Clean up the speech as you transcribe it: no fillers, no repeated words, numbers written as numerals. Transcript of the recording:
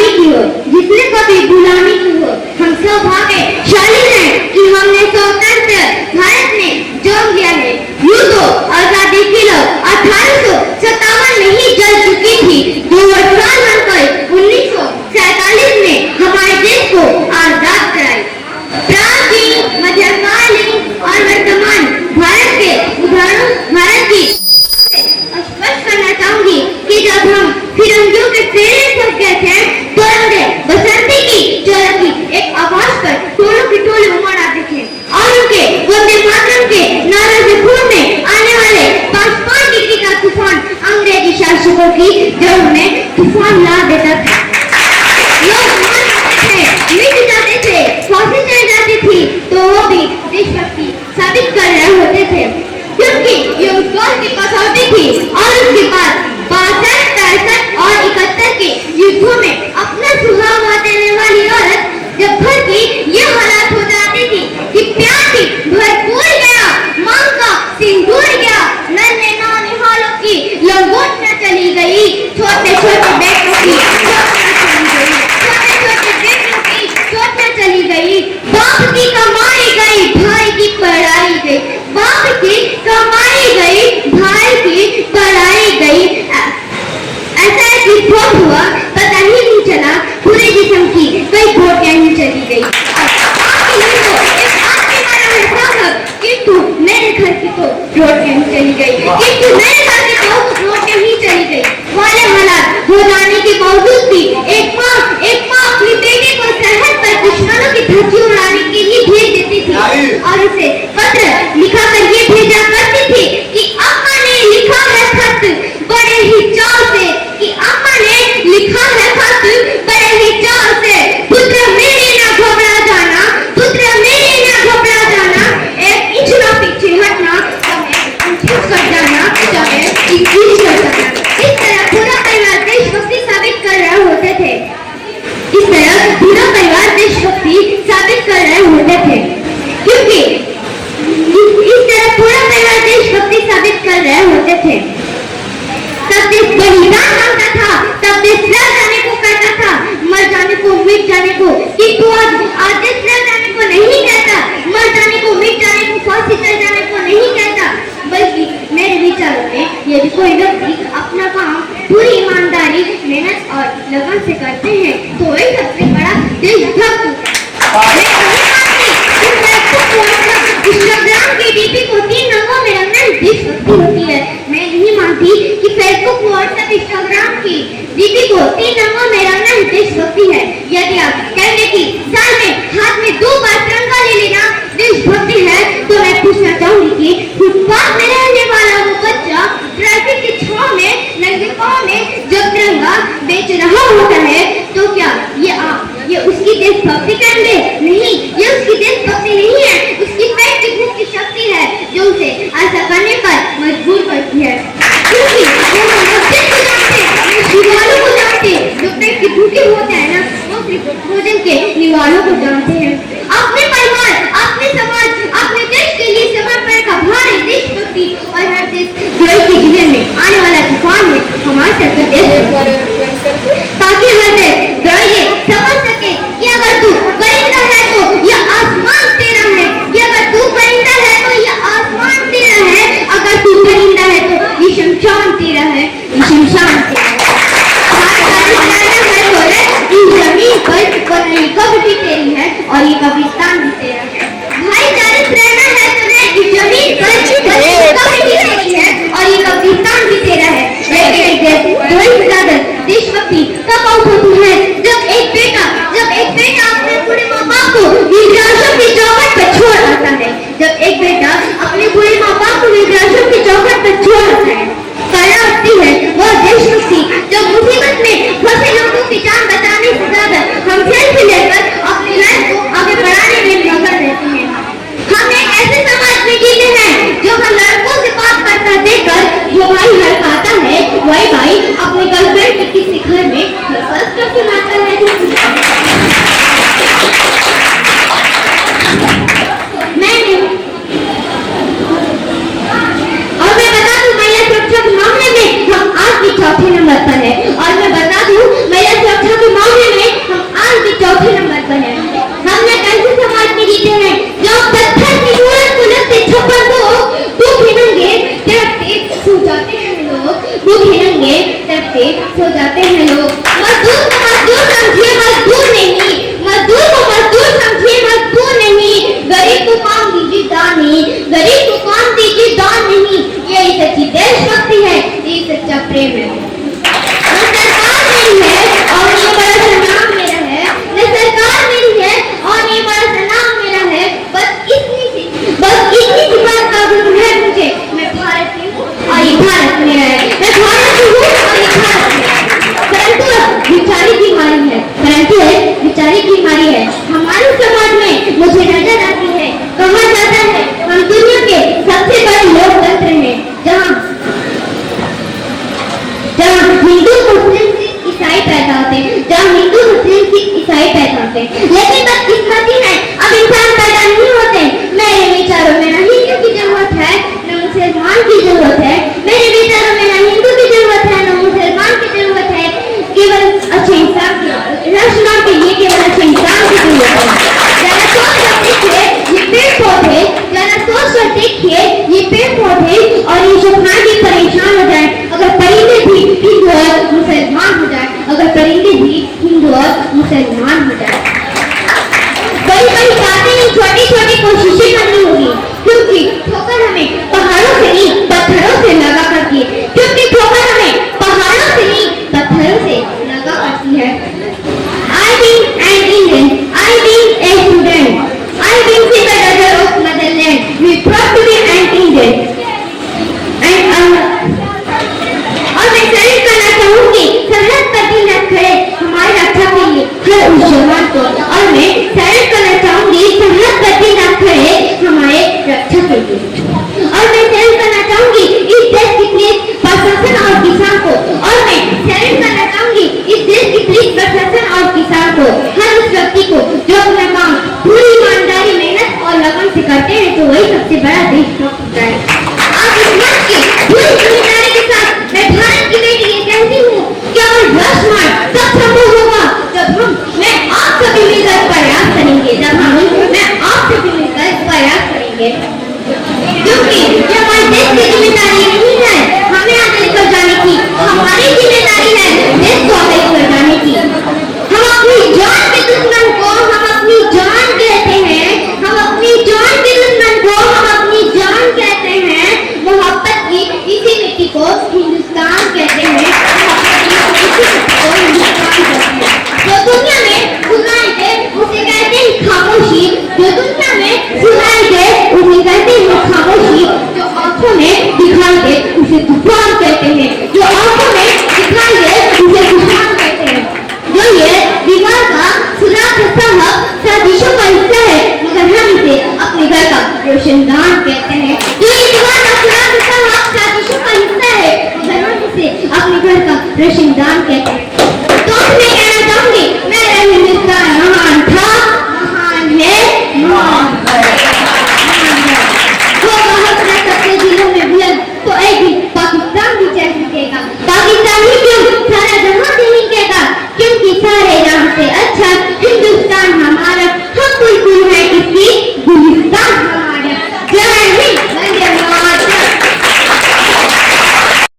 गुलामी की हो, जिसने कभी गुलामी की हो। हम सौभाग्यशाली हैं कि हमने स्वतंत्र भारत में जन्म लिया है। यूं तो आजादी की लौ 1857 में ही जल चुकी थी, जो वर्तमान बनकर 1947 में हमारे देश को आजाद कराई। प्राचीन, मध्यकालीन और वर्तमान भारत के उदाहरणों भारत की स्पष्ट करना चाहूंगी कि जब हम फिरंगियों के फेरे सब गए थे तो हमने बसंती की चोर की एक आवाज पर टोलों की टोले उमड़ आते थे और उनके वंदे मातरम के नारे से खून में आने वाले 5 डिग्री का तूफान अंग्रेजी शासकों की जड़ में तूफान ला देता था। लोग मिट जाते थे, फांसी चढ़ जाती थी, तो वो भी देशभक्ति साबित कर रहे होते थे, क्योंकि ये उस दौर की कसौटी थी। और उसके बाद 62, 63 और 71 के युद्धों में अपना सुहावा देने वाली औरत जब घर की ये हालत हो जाती थी कि प्यार की भरपूर गया, मांग का सिंदूर गया, नन्हे नौनिहालों की लंगोट न चली गई, छोटे छोटे बेटों की चली गई, बाप की कमाई गई, भाई की पढ़ाई गई, बाप की कमाई गई, भाई की पढ़ाई गई। ऐसा एक हुआ, पता ही नहीं चला, पूरे जिस्म की कई बोटियां ही चली गई। किंतु मेरे घर की तो रोटियां ही चली गई, किंतु मेरे घर की तो रोटियां ही चली गई। वाले हालात हो जाने के बावजूद भी एक माँ अपनी बेटे को सरहद पर दुश्मनों की धज्जी उड़ाने के लिए भेज देती थी और उसे पत्र लिखा कर ये भेजा करती थी कि अम्मा ने लिखा है खत बड़े ही चाव से, कि अम्मा ने लिखा है खत बड़े ही चाव से, पुत्र मेरे ना घबरा जाना, पुत्र मेरे ना घबरा जाना, एक इंच ना पीछे हटना, कर जाना, चाहे एक इंच कर जाना। इस तरह पूरा परिवार देशभक्ति साबित कर रहे होते थे। इस तरह पूरा परिवार देशभक्ति साबित कर रहे होते थे, क्योंकि इस तरह पूरा परिवार देशभक्ति साबित कर रहे होते थे। तब देश बलिदान मांगता था, तब देश लड़ जाने को कहता था, मर जाने को, मिट जाने को, किंतु आज देश लड़ जाने को नहीं कहता, मर जाने को, मिट जाने को, फांसी चढ़ जाने को नहीं कहता, बल्कि मेरे विचारों में यदि कोई व्यक्ति अपना काम पूरी ईमानदारी, मेहनत और लगन से करते हैं तो वही सबसे बड़ा देशभक्त इंस्टाग्राम की डीपी को 3 रंगों में रंगना देशभक्ति होती है। मैं नहीं मानती कि फेसबुक, व्हाट्सएप, इंस्टाग्राम की डीपी को 3 रंगों में रंगना देशभक्ति है। यदि आप कहेंगे कि साल में हाथ में 2 बार तिरंगा ले लेना देशभक्ति है, तो मैं पूछना चाहूंगी कि फुटपाथ में रहने वाला वो बच्चा ट्रैफिक की छांव में नंगे पांव में जब तिरंगा बेच रहा होता है, तो क्या ये उसकी देशभक्ति कहेंगे? नहीं, ये उसकी देशभक्ति नहीं है, उसकी पेट की भूख की शक्ति है जो उसे ऐसा करने पर मजबूर करती है। क्योंकि निवालों को जानते, जो पेट की भूखे होते हैं ना, वो सिर्फ भोजन के निवालों को जानते हैं। अपने परिवार, अपने समाज, अपने देश के लिए समर्पण का भार है देशभक्ति। और हर देश द्रोही के जीवन में आने वाला तूफान में हमारे सरकार ताकि हर देश द्रोही समझ सके कि अगर तू परिंदा है तो यह आसमान तेरा है, कि अगर तू परिंदा है तो यह आसमान तेरा है, अगर तू परिंदा है तो ये शमशान तेरा है, ये शमशान तेरा है। जमीन पर ये कब्र भी तेरी है और ये कब्रिस्तान भी तेरा है। भाईचारे रहना है तो ये जमीन पर कब्र भी तेरी है और ये कब्रिस्तान भी तेरा है। देशभक्ति कब आउट होती है? जब ईसाई पैदा होते हैं, लेकिन बदकिस्मती है अब इंसान पैदा नहीं होते। मेरे विचारों में न हिंदू की जरूरत है न मुसलमान की जरूरत है, मेरे विचारों में न हिंदू की जरूरत है न मुसलमान की जरूरत है, केवल अच्छे इंसान की रचना के लिए केवल अच्छे इंसान की जरूरत है। जरा सोच कर देखिए ये पेड़ पौधे, जरा सोच कर देखिए ये पेड़ पौधे और ये जो प्राणी परेशान हो जाए अगर परिंदे भी हिंदू और मुसलमान हो जाए, अगर परिंदे भी हिंदू और मुसलमान हो जाए। बड़ी बड़ी बातें नहीं, छोटी छोटी कोशिशें करनी होगी, क्योंकि ठोकर हमें पहाड़ों से नहीं पत्थरों से लगा करती है, क्योंकि ठोकर हमें पहाड़ों से नहीं पत्थरों से लगा करती है। I being an Indian, I being a student, I being the daughter of motherland, we proud to be an Indian. और मैं सैल्यूट करना चाहूंगी सरहद पर तैनात खड़े हमारी रक्षा के लिए हर उस जवान को, और मैं सैल्यूट करना चाहूंगी सरहद पर तैनात खड़े हमारे रक्षा के लिए, और मैं सैल्यूट करना चाहूंगी इस देश की पुलिस प्रशासन और किसान को, और मैं सैल्यूट करना चाहूंगी इस देश की पुलिस प्रशासन और किसान को, हर उस व्यक्ति को जो अपना काम पूरी ईमानदारी मेहनत और लगन से करते हैं, तो वही सबसे बड़ा देशभक्त होता है। आप इस मंच की पूरी जिम्मेदारी के साथ मैं भारत की बेटी ये कहती हूँ कि और राष्ट्रमान तब संभव होगा जब मैं आप सभी मिलकर प्रयास करेंगे, मैं आप सभी मिलकर प्रयास करेंगे, क्योंकि ये हमारे देश की जिम्मेदारी नहीं है हमें आगे लेकर जाने की, हमारी जिम्मेदारी है देश को आगे लेकर जाने की। हम अपनी जान के दुश्मन को हम अपनी जान कहते हैं, हम अपनी जान के दुश्मन को हम अपनी जान कहते हैं, मोहब्बत की इसी मिट्टी को हिंदुस्तान कहते हैं, जो दुनिया में सुनाई दे उसे कहते हैं खामोशी, जो दुनिया में सुनाई दे उसे कहते हैं खामोशी, जो आंखों में दिखाई दे उसे तूफान कहते हैं, जो आंखों में दिखाई दे उसे तूफान कहते हैं। जो ये दीवार का सुराख साहब साजिशों का हिस्सा है, मगर हम इसे अपने घर का रोशनदान कहते हैं। जो ये दीवार का सुराख साहब साजिशों का हिस्सा है, मगर हम इसे अपने घर का रोशनदान कहते हैं।